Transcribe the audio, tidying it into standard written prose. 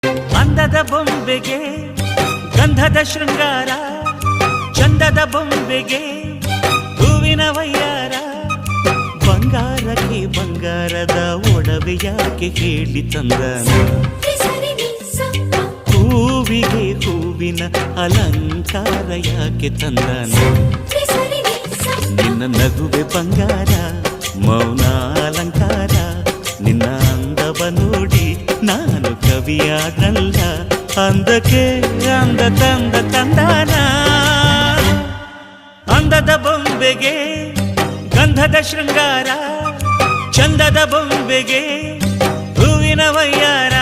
ಅಂದದ ಬೊಂಬೆಗೆ ಗಂಧದ ಶೃಂಗಾರ, ಚಂದದ ಬೊಂಬೆಗೆ ಹೂವಿನ ವಯ್ಯಾರ. ಬಂಗಾರಕ್ಕೆ ಬಂಗಾರದ ಒಡವೆ ಯಾಕೆ ಹೇಳಿ ತಂದನ, ಹೂವಿಗೆ ಹೂವಿನ ಅಲಂಕಾರ ಯಾಕೆ ತಂದನ. ನಿನ್ನ ನಗುವೆ ಬಂಗಾರ, ಮೌನ ಅಲಂಕಾರ, ನಿನ್ನ ಅಂದವ ನೋಡಿ ನಾನು ಕವಿಯಾಗಲ್ಲ. ಅಂದಕ್ಕೆ ಅಂದ ತಂದ ತಂದಾನ. ಅಂದದ ಬೊಂಬೆಗೆ ಗಂಧದ ಶೃಂಗಾರ, ಚಂದದ ಬೊಂಬೆಗೆ ಹೂವಿನ ವಯ್ಯಾರ.